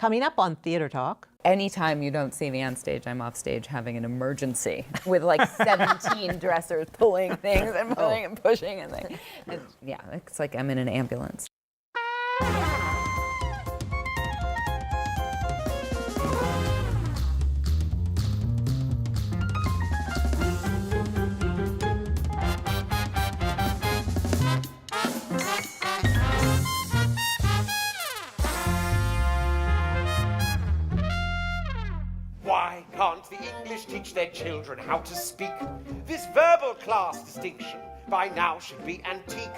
Coming up on Theater Talk. Anytime you don't see me on stage, I'm off stage having an emergency with like 17 dressers pulling things and pulling and pushing and things. And yeah, it's like I'm in an ambulance. Why can't the English teach their children how to speak? This verbal class distinction by now should be antique.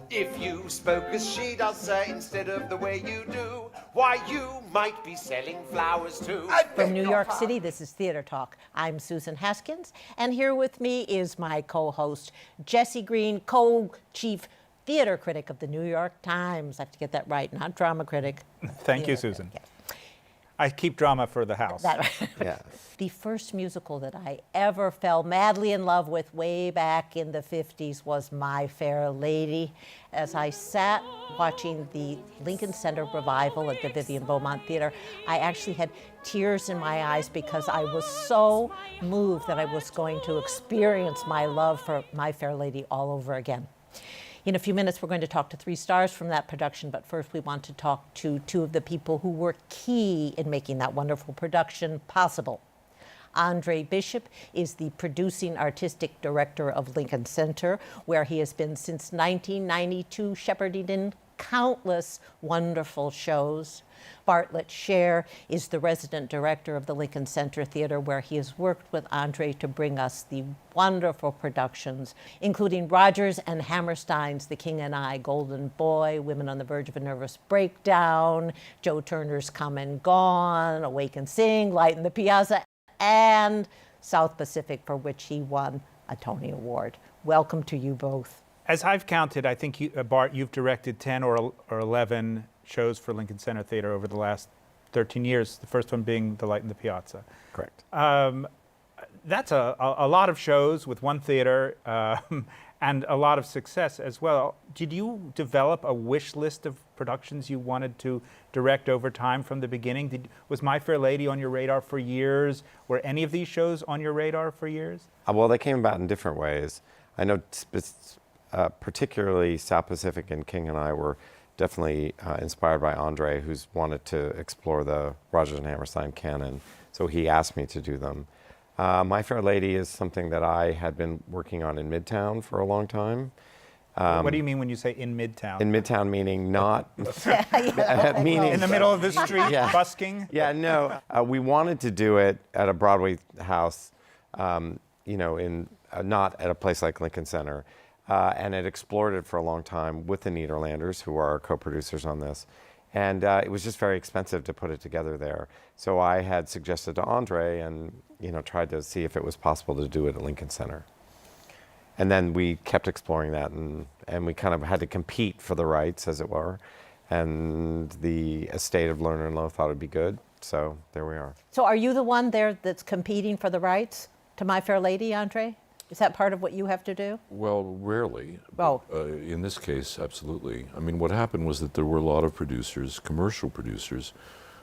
If you spoke as she does, sir, instead of the way you do, why, you might be selling flowers too. From New York City, this is Theater Talk. I'm Susan Haskins, and here with me is my co-host, Jesse Green, co-chief theater critic of the New York Times. I have to get that right, not drama critic. Thank you, Susan. Critic, yes. I keep drama for the house. Yeah. The first musical that I ever fell madly in love with way back in the 50s was My Fair Lady. As I sat watching the Lincoln Center revival at the Vivian Beaumont Theater, I actually had tears in my eyes because I was so moved that I was going to experience my love for My Fair Lady all over again. In a few minutes, we're going to talk to three stars from that production, but first we want to talk to two of the people who were key in making that wonderful production possible. André Bishop is the producing artistic director of Lincoln Center, where he has been since 1992, shepherding in countless wonderful shows. Bartlett Sher is the resident director of the Lincoln Center Theater, where he has worked with André to bring us the wonderful productions, including Rodgers and Hammerstein's The King and I, Golden Boy, Women on the Verge of a Nervous Breakdown, Joe Turner's Come and Gone, Awake and Sing, Light in the Piazza, and South Pacific, for which he won a Tony Award. Welcome to you both. As I've counted, I think, Bart, you've directed 10 or 11 shows for Lincoln Center Theater over the last 13 years, the first one being The Light in the Piazza. Correct. That's a lot of shows with one theater and a lot of success as well. Did you develop a wish list of productions you wanted to direct over time from the beginning? Was My Fair Lady on your radar for years? Were any of these shows on your radar for years? Well, they came about in different ways. I know particularly South Pacific and King and I were definitely inspired by André, who's wanted to explore the Rodgers and Hammerstein canon, so he asked me to do them. My Fair Lady is something that I had been working on in Midtown for a long time. What do you mean when you say in Midtown? In Midtown meaning not... meaning in the middle of the street, busking? Yeah, no. We wanted to do it at a Broadway house, you know, in not at a place like Lincoln Center. And had explored it for a long time with the Nederlanders, who are our co-producers on this. And it was just very expensive to put it together there. So I had suggested to André and, you know, tried to see if it was possible to do it at Lincoln Center. And then we kept exploring that, and we kind of had to compete for the rights, as it were. And the estate of Lerner and Lowe thought it'd be good, so there we are. So are you the one there that's competing for the rights to My Fair Lady, André? Is that part of what you have to do? Well, rarely. Oh. In this case, absolutely. I mean, what happened was that there were a lot of producers, commercial producers,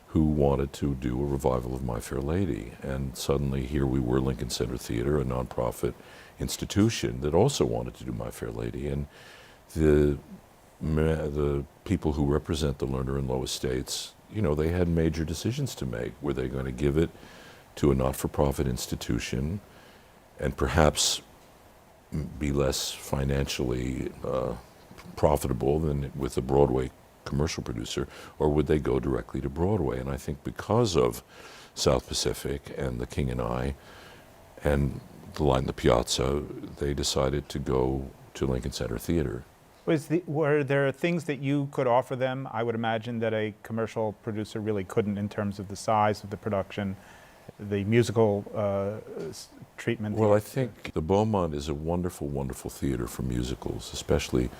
who wanted to do a revival of My Fair Lady. And suddenly here we were, Lincoln Center Theater, a nonprofit institution that also wanted to do My Fair Lady. And the people who represent the Lerner and Lowe estates, you know, they had major decisions to make. Were they going to give it to a not-for-profit institution and perhaps be less financially profitable than with a Broadway commercial producer, or would they go directly to Broadway? And I think because of South Pacific and The King and I and The Light in the Piazza, they decided to go to Lincoln Center Theater. Were there things that you could offer them, I would imagine, that a commercial producer really couldn't in terms of the size of the production, the musical treatment? Well, I think the Beaumont is a wonderful, wonderful theater for musicals, especially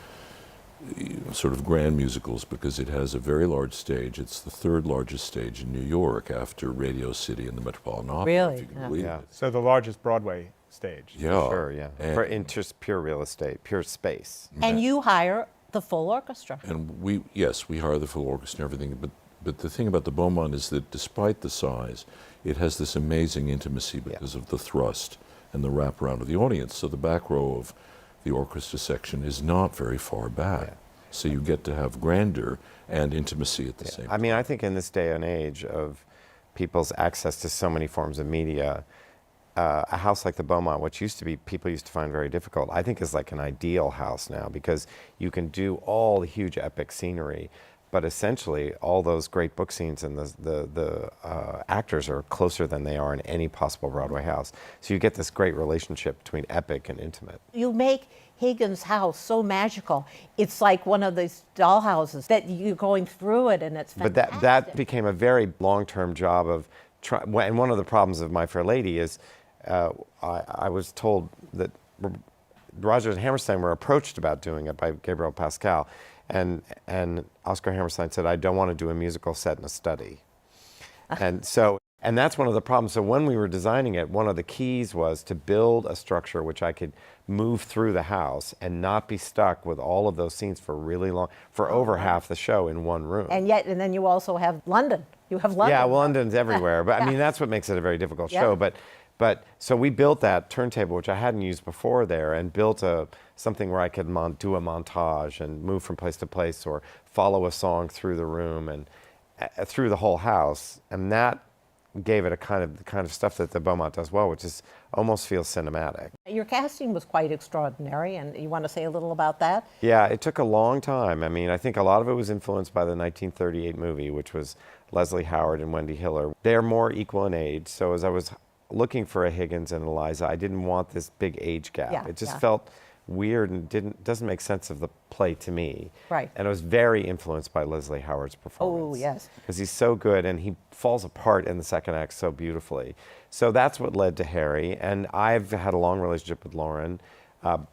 sort of grand musicals, because it has a very large stage. It's the third largest stage in New York after Radio City and the Metropolitan Opera. Really? If you can believe it. So the largest Broadway stage. Yeah. Sure, yeah. For just pure real estate, pure space. And you hire the full orchestra. And we hire the full orchestra and everything, but But the thing about the Beaumont is that despite the size, it has this amazing intimacy because of the thrust and the wraparound of the audience. So the back row of the orchestra section is not very far back. Yeah. So you get to have grandeur and intimacy at the same time. I mean, I think in this day and age of people's access to so many forms of media, a house like the Beaumont, which used to be, people used to find very difficult, I think is like an ideal house now, because you can do all the huge epic scenery, but essentially all those great book scenes and the actors are closer than they are in any possible Broadway house. So you get this great relationship between epic and intimate. You make Higgins' house so magical. It's like one of these doll houses that you're going through it, and it's fantastic. But that became a very long-term job of, and one of the problems of My Fair Lady is, I was told that Rodgers and Hammerstein were approached about doing it by Gabriel Pascal, and Oscar Hammerstein said, I don't want to do a musical set in a study. And that's one of the problems. So when we were designing it, one of the keys was to build a structure which I could move through the house and not be stuck with all of those scenes for really long, for over half the show in one room. And then you also have London. You have London. Yeah, well, London's everywhere. But I mean, that's what makes it a very difficult show. But so we built that turntable, which I hadn't used before there, and built something where I could do a montage and move from place to place or follow a song through the room and through the whole house. And that gave it the kind of stuff that the Beaumont does well, which is almost feels cinematic. Your casting was quite extraordinary, and you want to say a little about that? Yeah, it took a long time. I mean, I think a lot of it was influenced by the 1938 movie, which was Leslie Howard and Wendy Hiller. They're more equal in age, so as I was looking for a Higgins and Eliza, I didn't want this big age gap. Yeah, it just felt weird and doesn't make sense of the play to me. Right. And it was very influenced by Leslie Howard's performance. Oh, yes. Because he's so good and he falls apart in the second act so beautifully. So that's what led to Harry. And I've had a long relationship with Lauren,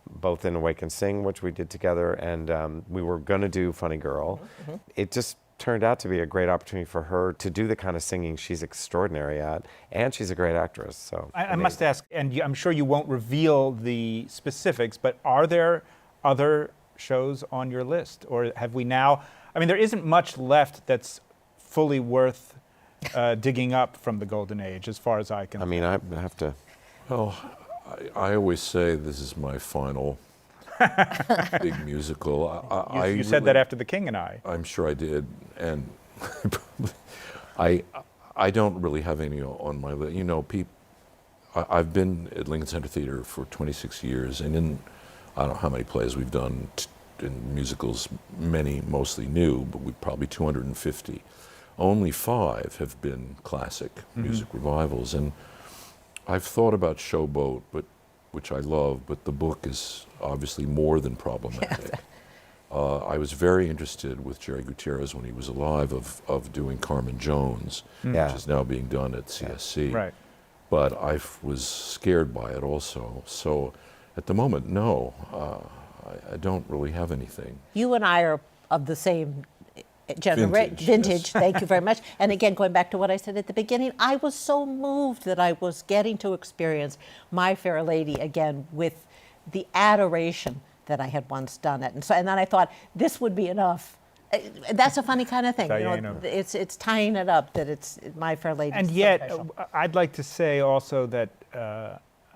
both in Awake and Sing, which we did together, and we were going to do Funny Girl. Mm-hmm. It just turned out to be a great opportunity for her to do the kind of singing she's extraordinary at, and she's a great actress. So I must ask, and I'm sure you won't reveal the specifics, but are there other shows on your list, or have we now? I mean, there isn't much left that's fully worth digging up from the Golden Age, as far as I can. I mean, I have to. Well, I always say this is my final big musical. You said that after The King and I. I'm sure I did, and I don't really have any on my list. You know, I've been at Lincoln Center Theater for 26 years, and I don't know how many plays we've done in musicals, many mostly new, but we probably 250. Only 5 have been classic music revivals, and I've thought about Showboat, which I love, but the book is obviously more than problematic. I was very interested with Jerry Gutierrez when he was alive of doing Carmen Jones, which is now being done at CSC. Right. But I was scared by it also. So at the moment, no, I don't really have anything. You and I are of the same vintage. Yes. Thank you very much. And again, going back to what I said at the beginning, I was so moved that I was getting to experience My Fair Lady again with the adoration that I had once done it. And then I thought this would be enough. That's a funny kind of thing. It's tying it up that it's My Fair Lady. And yet, I'd like to say also that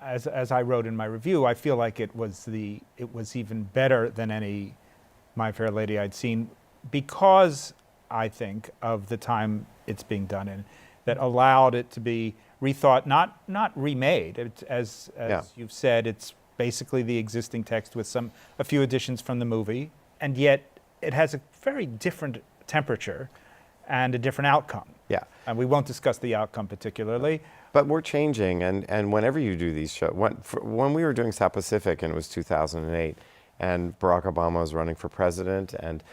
as I wrote in my review, I feel like it was even better than any My Fair Lady I'd seen, because I think of the time it's being done in, that allowed it to be rethought, not remade. As you've said, it's basically the existing text with a few additions from the movie, and yet it has a very different temperature and a different outcome. Yeah. And we won't discuss the outcome particularly. But we're changing, and whenever you do these shows, when we were doing South Pacific and it was 2008, and Barack Obama was running for president, and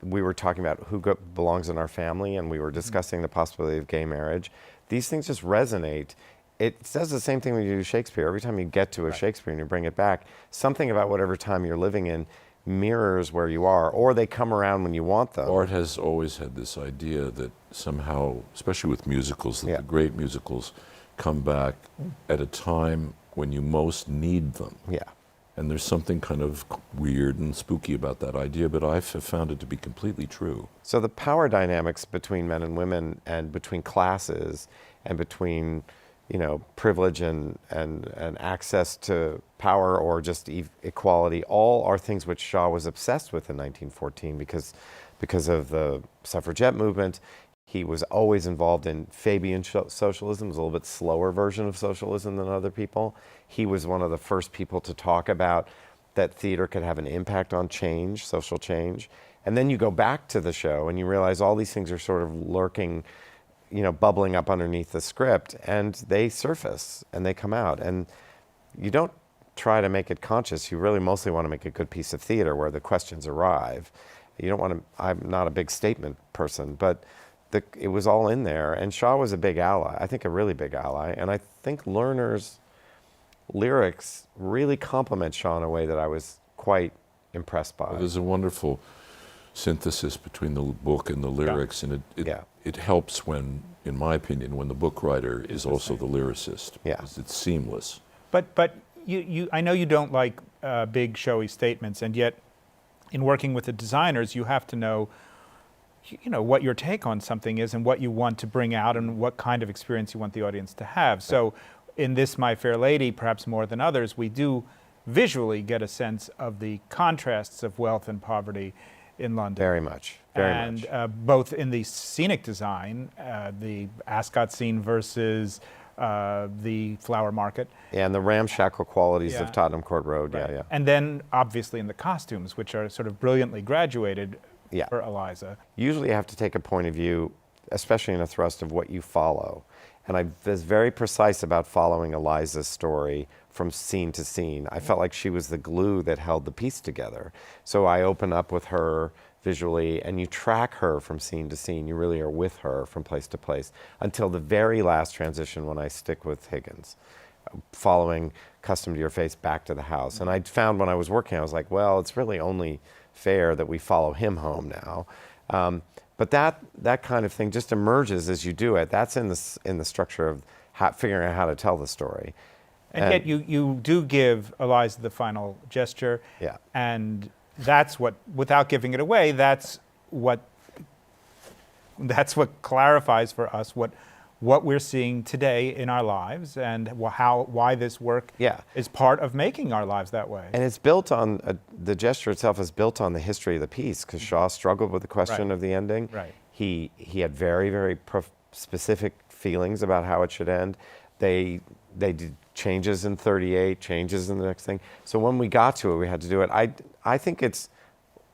we were talking about who belongs in our family, and we were discussing the possibility of gay marriage. These things just resonate. It does the same thing when you do Shakespeare. Every time you get to a Shakespeare and you bring it back, something about whatever time you're living in mirrors where you are, or they come around when you want them. Art has always had this idea that somehow, especially with musicals, that the great musicals come back at a time when you most need them. Yeah. And there's something kind of weird and spooky about that idea, but I've found it to be completely true. So the power dynamics between men and women and between classes and between, privilege and access to power or just equality, all are things which Shaw was obsessed with in 1914 because of the suffragette movement. He was always involved in Fabian socialism. It was a little bit slower version of socialism than other people. He was one of the first people to talk about that theater could have an impact on change, social change. And then you go back to the show and you realize all these things are sort of lurking, bubbling up underneath the script, and they surface and they come out. And you don't try to make it conscious. You really mostly want to make a good piece of theater where the questions arrive. You don't want to, I'm not a big statement person, but it was all in there, and Shaw was a big ally, I think a really big ally, and I think Lerner's lyrics really complement Shaw in a way that I was quite impressed by. Well, there's a wonderful synthesis between the book and the lyrics, and it helps when, in my opinion, when the book writer is also the lyricist. Yeah. Because it's seamless. But I know you don't like big showy statements, and yet in working with the designers, you have to know what your take on something is and what you want to bring out and what kind of experience you want the audience to have. So in this My Fair Lady, perhaps more than others, we do visually get a sense of the contrasts of wealth and poverty in London. Very much, very much. And both in the scenic design, the Ascot scene versus the flower market. Yeah, and the ramshackle qualities Yeah. of Tottenham Court Road, Right. yeah. And then obviously in the costumes, which are sort of brilliantly graduated Yeah. for Eliza. Usually you have to take a point of view, especially in a thrust, of what you follow. And I was very precise about following Eliza's story from scene to scene. I felt like she was the glue that held the piece together. So I open up with her visually, and you track her from scene to scene. You really are with her from place to place until the very last transition when I stick with Higgins, following Custom to Your Face back to the house. And I found when I was working, I was like, well, it's really only fair that we follow him home now. But that kind of thing just emerges as you do it. That's in the structure of figuring out how to tell the story. And yet you do give Eliza the final gesture. Yeah. And that's what, without giving it away, that's what clarifies for us what we're seeing today in our lives and why this work is part of making our lives that way. And it's built on, the gesture itself is built on the history of the piece, because Shaw struggled with the question of the ending. Right. He had very, very specific feelings about how it should end. They did changes in 38, changes in the next thing. So when we got to it, we had to do it. I think it's,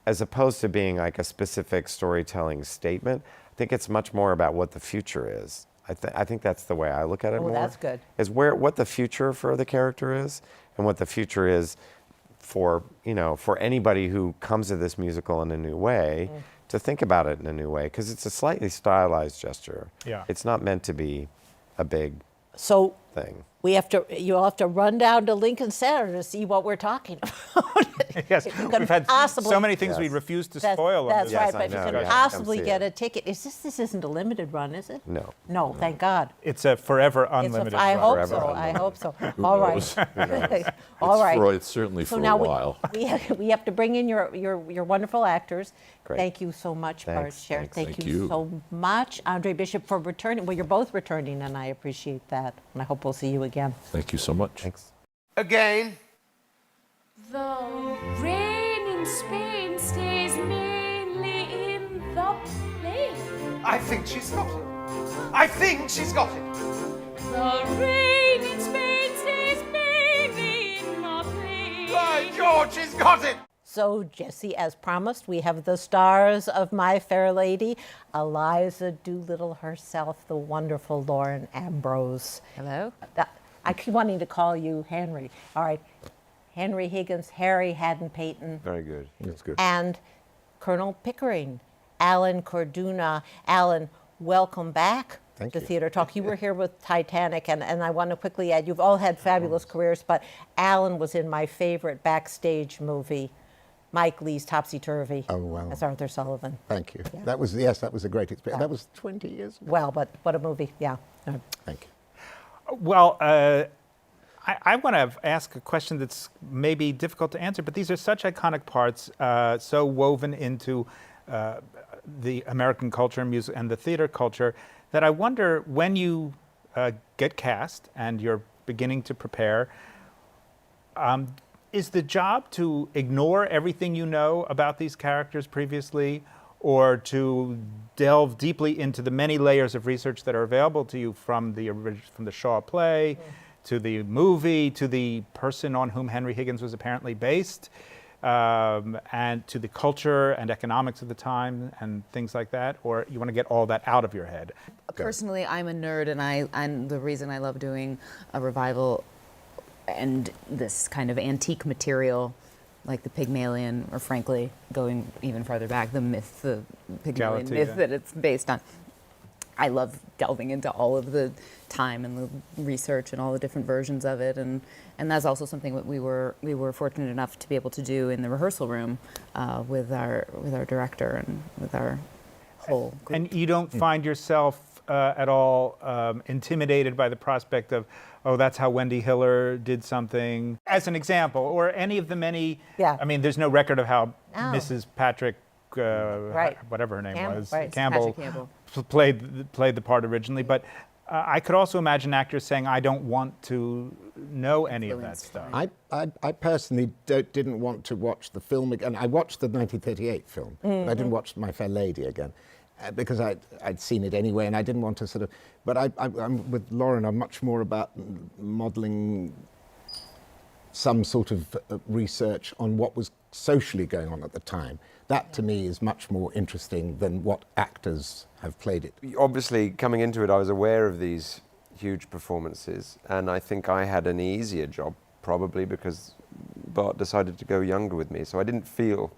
as opposed to being like a specific storytelling statement, I think it's much more about what the future is. I think that's the way I look at it more. Oh, that's good. Is what the future for the character is, and what the future is for anybody who comes to this musical in a new way, to think about it in a new way, because it's a slightly stylized gesture. Yeah. It's not meant to be a big So thing. you'll have to run down to Lincoln Center to see what we're talking about. Yes, You could we've had possibly- so many things we Yes. refuse to That's, spoil. on that's this. right, Yes, I but you know, can you have to come possibly see get it. a ticket. This isn't a limited run, is it? No. No, thank God. It's a forever It's a- unlimited I run. hope Forever so. I unlimited. hope so. Who All knows? right. All right. It's certainly So for now a while. we have to bring in your wonderful actors. Great. Thank you so much, Bartlett Thanks, Sher. thanks. Thank Thank you you. so much, André Bishop, for returning. Well, you're both returning, and I appreciate that. And I hope we'll see you again. Thank you so much. Thanks. Again. The rain in Spain stays mainly in the plain. I think she's got it. I think she's got it. The rain in Spain stays mainly in the plain. By George, she's got it. So, Jesse, as promised, we have the stars of My Fair Lady, Eliza Doolittle herself, the wonderful Lauren Ambrose. Hello? I keep wanting to call you Henry. All right. Henry Higgins, Harry Hadden-Paton, Very good. That's good. and Colonel Pickering, Allan Corduner. Allan, welcome back Thank to you. Theater Talk. You were here with Titanic, and I want to quickly add, you've all had fabulous careers, but Allan was in my favorite backstage movie, Mike Lee's Topsy Turvy. Oh, wow. As Arthur Sullivan. Thank you. Yeah. That was a great experience. Yeah. That was 20 years ago. Well, but what a movie, yeah. Thank you. Well, I want to ask a question that's maybe difficult to answer, but these are such iconic parts, so woven into the American culture and music and the theater culture, that I wonder, when you get cast and you're beginning to prepare, is the job to ignore everything you know about these characters previously, or to delve deeply into the many layers of research that are available to you from the Shaw play, to the movie, to the person on whom Henry Higgins was apparently based, and to the culture and economics of the time and things like that? Or you want to get all that out of your head? Personally, I'm a nerd, and the reason I love doing a revival and this kind of antique material, like the Pygmalion, or frankly, going even farther back, the Pygmalion myth that it's based on. I love delving into all of the time and the research and all the different versions of it, and that's also something that we were fortunate enough to be able to do in the rehearsal room with our director and with our whole group. And you don't find yourself at all intimidated by the prospect of, oh, that's how Wendy Hiller did something, as an example, or any of the many. Yeah. I mean, there's no record of how No. Mrs. Patrick, Right. whatever her name Campbell, was, right. Campbell, Patrick Campbell. played the part originally. But I could also imagine actors saying, I don't want to know any of that Influenced stuff. by- I personally didn't want to watch the film again. I watched the 1938 film, but I didn't watch My Fair Lady again because I'd seen it anyway, and I didn't want to sort of. But I'm with Lauren. I'm much more about modelling some sort of research on what was socially going on at the time. That to me is much more interesting than what actors have played it. Obviously, coming into it, I was aware of these huge performances, and I think I had an easier job, probably because Bart decided to go younger with me. So I didn't feel,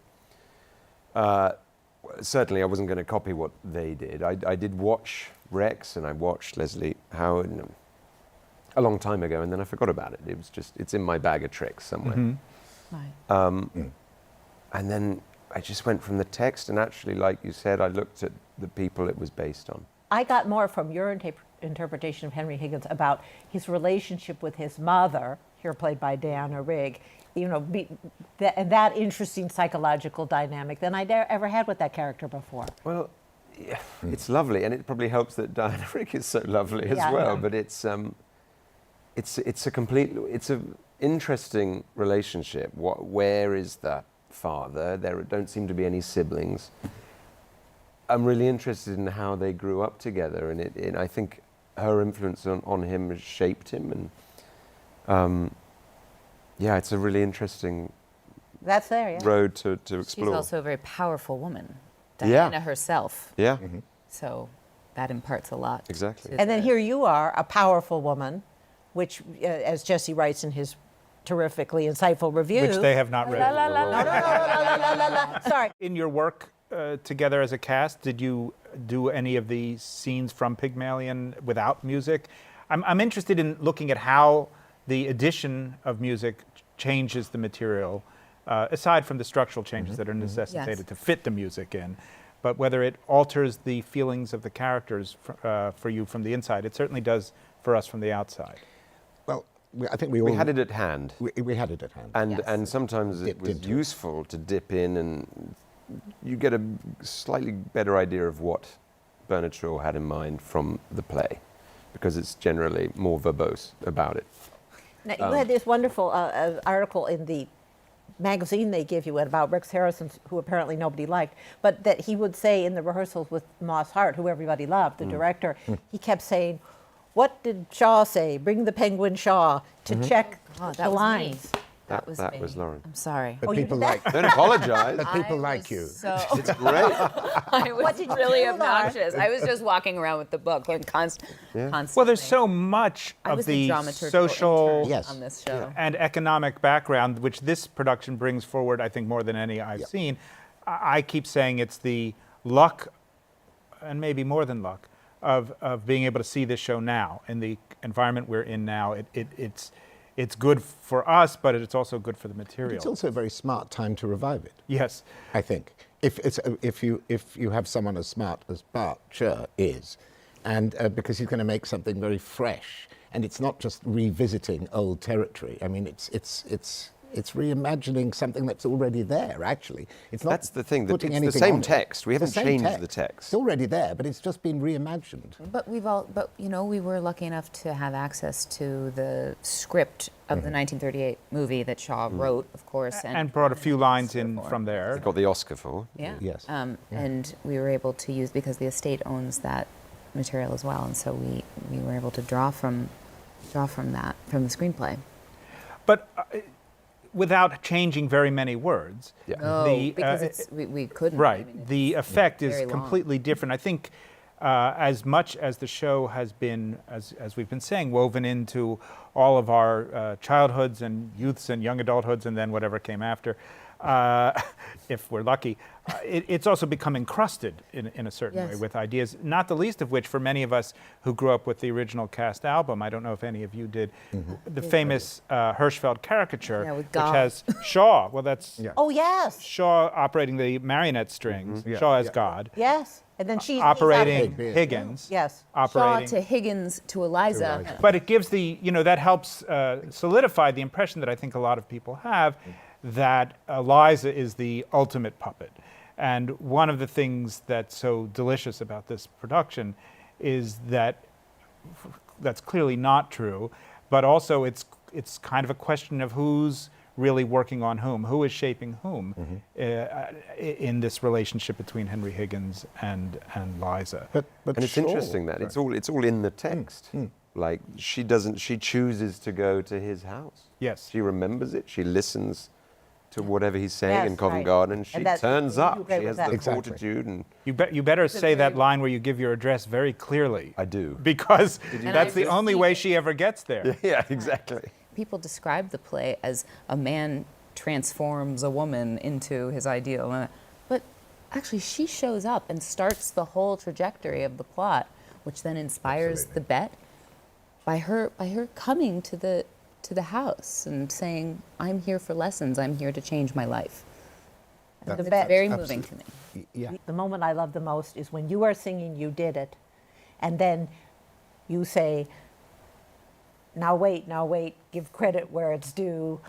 certainly I wasn't going to copy what they did. I did watch Rex, and I watched Leslie Howard a long time ago, and then I forgot about it. It was just, it's in my bag of tricks somewhere. Right. And then I just went from the text, and actually, like you said, I looked at the people it was based on. I got more from your interpretation of Henry Higgins about his relationship with his mother, here played by Diana Rigg, that interesting psychological dynamic than I'd ever had with that character before. Well, yeah, it's lovely, and it probably helps that Diana Rigg is so lovely as Yeah. well. But it's an interesting relationship. Where is that father? There don't seem to be any siblings. I'm really interested in how they grew up together, and I think her influence on him has shaped him, and yeah, it's a really interesting That's there, yeah. road to explore. She's also a very powerful woman, Yeah. Diana herself. Yeah, So that imparts a lot. Exactly. to And then the- here you are, a powerful woman, which, as Jesse writes in his terrifically insightful review. Which they have not read. La, la, la, la, la, la, la, la. Sorry. In your work together as a cast, did you do any of the scenes from Pygmalion without music? I'm interested in looking at how the addition of music changes the material, aside from the structural changes that are necessitated to fit the music in, but whether it alters the feelings of the characters for you from the inside. It certainly does for us from the outside. Well, I think we all we had it at hand. We had it at hand. And sometimes it Dipped was into it. useful to dip in, and you get a slightly better idea of what Bernard Shaw had in mind from the play, because it's generally more verbose about it. Now, you had this wonderful article in the magazine they give you about Rex Harrison, who apparently nobody liked, but that he would say in the rehearsals with Moss Hart, who everybody loved, the director, he kept saying, "What did Shaw say? Bring the Penguin Shaw to check Oh, the that was me. lines." That was that me. was Lauren. I'm sorry. But Oh, you people did that? like Don't apologize. but people I like was you. So It's great. I was did you really do, Laura? obnoxious. I was just walking around with the book, going constantly. Well, there's so much I of was the dramaturgical social intern Yes. on this show. and economic background, which this production brings forward, I think, more than any I've seen. I keep saying it's the luck, and maybe more than luck, of being able to see this show now in the environment we're in now. It's good for us, but it's also good for the material. It's also a very smart time to revive it. Yes. I think if you have someone as smart as Bartlett Sher is, and because he's going to make something very fresh, and it's not just revisiting old territory. I mean, it's reimagining something that's already there. Actually, it's not. That's the thing. That putting it's the anything same on it. text. We It's the haven't same changed the text. It's already there, but it's just been reimagined. But we were lucky enough to have access to the script of the 1938 movie that Shaw wrote, of course, And brought a few lines in from there. Got the Oscar for. Yeah. Yes. And we were able to use, because the estate owns that material as well, and so we were able to draw from that, from the screenplay. But without changing very many words. Yeah. No, because we couldn't. Right. I mean, The effect is very long. completely different. I think as much as the show has been, as we've been saying, woven into all of our childhoods and youths and young adulthoods and then whatever came after, if we're lucky, it's also become encrusted in a certain way Yes. with ideas, not the least of which for many of us who grew up with the original cast album, I don't know if any of you did, the famous Hirschfeld caricature, Yeah, with which God. has Shaw, well that's Oh, yes. Shaw operating the marionette strings, Yeah, Shaw as yeah. God, Yes. And then she's operating Higgins. Higgins, Yes. Shaw operating. to Higgins to Eliza. But it gives that helps solidify the impression that I think a lot of people have that Eliza is the ultimate puppet. And one of the things that's so delicious about this production is that that's clearly not true, but also it's kind of a question of who's really working on whom, who is shaping whom in this relationship between Henry Higgins and Liza. But And it's Shaw- interesting that it's all in the text. Like she chooses to go to his house. Yes. She remembers it. She listens to whatever he's saying Yes, in Covent right. Garden. And she And that's- turns you up. agree She with has that. the Exactly. fortitude, and You better say that line where you give your address very clearly. I do. Because And that's I the only see way it. she ever gets there. yeah, exactly. People describe the play as a man transforms a woman into his ideal. But actually, she shows up and starts the whole trajectory of the plot, which then inspires the bet by her coming to the house and saying, "I'm here for lessons. I'm here to change my life." And it's bet. very moving to me. Yeah. The moment I love the most is when you are singing You Did It, and then you say, now wait, give credit where it's due.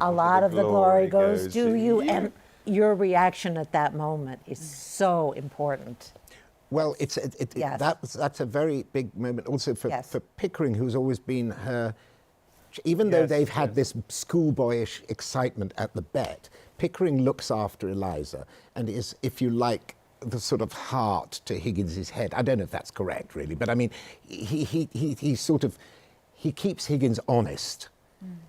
A lot of the glory goes to you. And your reaction at that moment is so important. Well, Yes. that's a very big moment also for Yes. Pickering, who's always been her. Even though Yes, they've had yes. this schoolboyish excitement at the bet, Pickering looks after Eliza and is, if you like, the sort of heart to Higgins's head. I don't know if that's correct, really, but I mean, he sort of keeps Higgins honest.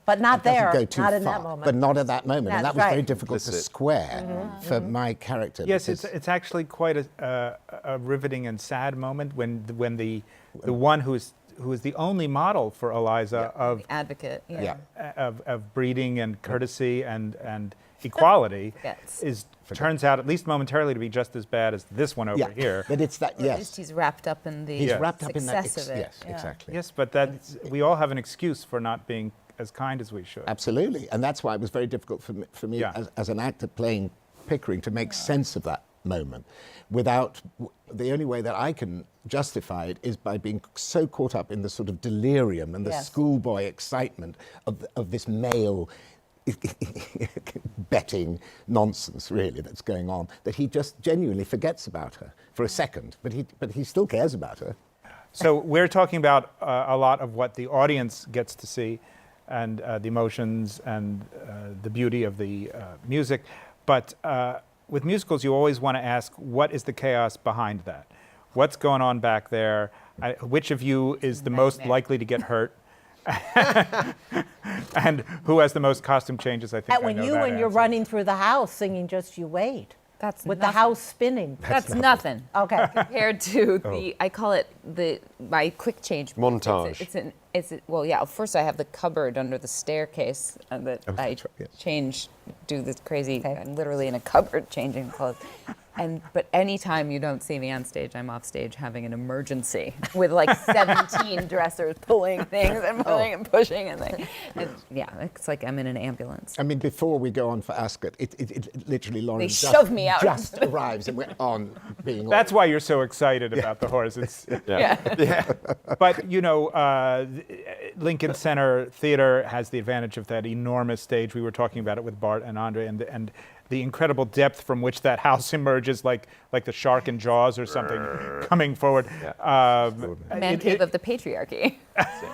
But not Doesn't there, go too not in far, that moment. but not at that moment, and That's that was very right. difficult to Implicit. square for my character. Yes, because- it's actually quite a riveting and sad moment when the one who is the only model for Eliza of Advocate. Yeah. of breeding and courtesy and equality Yes. turns out, at least momentarily, to be just as bad as this one over yeah, here. but it's that, At yes. least he's wrapped up in the He's wrapped up in that. success of it. Yes, Yeah. exactly. Yes, but we all have an excuse for not being as kind as we should. Absolutely, and that's why it was very difficult for me Yeah. as an actor playing Pickering to make sense of that moment. Without the only way that I can justify it is by being so caught up in the sort of delirium and the Yes. schoolboy excitement of this male betting nonsense, really, that's going on, that he just genuinely forgets about her for a second, but he still cares about her. So we're talking about a lot of what the audience gets to see, and the emotions and the beauty of the music. But with musicals, you always want to ask, what is the chaos behind that? What's going on back there? Which of you is the most Nightmare. likely to get hurt? And who has the most costume changes? I think And I know when that you're answer. running through the house singing Just You Wait, That's with the nothing. house spinning. That's nothing. Okay. Compared to I call it my quick change Montage. Well, yeah. First, I have the cupboard under the staircase that I that's right, yes. do this crazy. I'm literally in a cupboard changing clothes. But anytime you don't see me on stage, I'm off stage having an emergency with like 17 dressers pulling things and pulling and pushing and things. And yeah, it's like I'm in an ambulance. I mean, before we go on for Ascot, it literally, Lauren They just, shove me out. just arrives and we're on being That's why you're so excited about the horse. It's, but you know, Lincoln Center Theater has the advantage of that enormous stage. We were talking about it with Bart and Andre, and the incredible depth from which that house emerges, like the shark in Jaws or something, coming forward. Man cave of the patriarchy.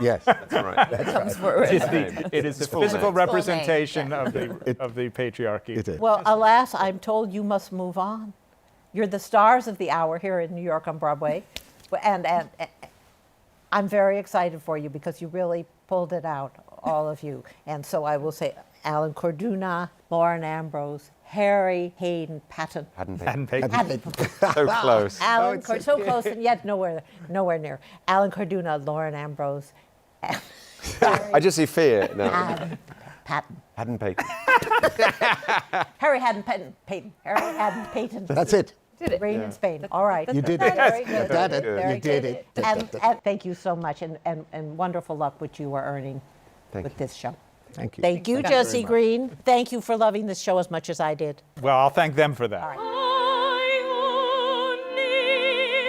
Yes, that's right. Comes forward. It is the physical representation of the patriarchy. It is. Well, alas, I'm told you must move on. You're the stars of the hour here in New York on Broadway. And I'm very excited for you because you really pulled it out, all of you. And so I will say Allan Corduner, Lauren Ambrose, Harry Hadden-Paton. Hadden-Paton. So close. Alan so close and yet nowhere near. Allan Corduner, Lauren Ambrose, I just see fear now. Hadden-Paton. Hadden-Paton. Harry Hadden-Paton. Harry Hadden-Paton. That's it. Did it? Reign in Spain. All right. You did it. Very good. You did it. Very You did good. it. And thank you so much, and wonderful luck which you are earning with this show. Thank you. Thank you, very Josie much. Green. Thank you for loving this show as much as I did. Well, I'll thank them for that. All right. I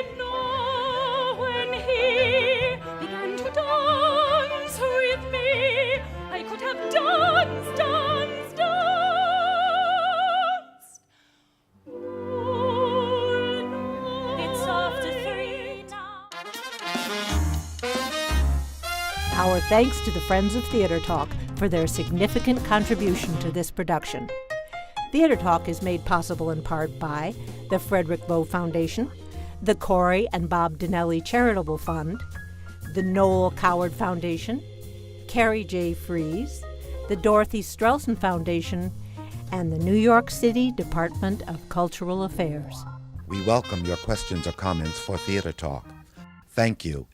only know when he began to dance with me, I could have danced. It's after 3 now. Our thanks to the Friends of Theater Talk for their significant contribution to this production. Theater Talk is made possible in part by the Frederick Lowe Foundation, the Corey and Bob Dinelli Charitable Fund, the Noel Coward Foundation, Carrie J. Fries, the Dorothy Strelson Foundation, and the New York City Department of Cultural Affairs. We welcome your questions or comments for Theater Talk. Thank you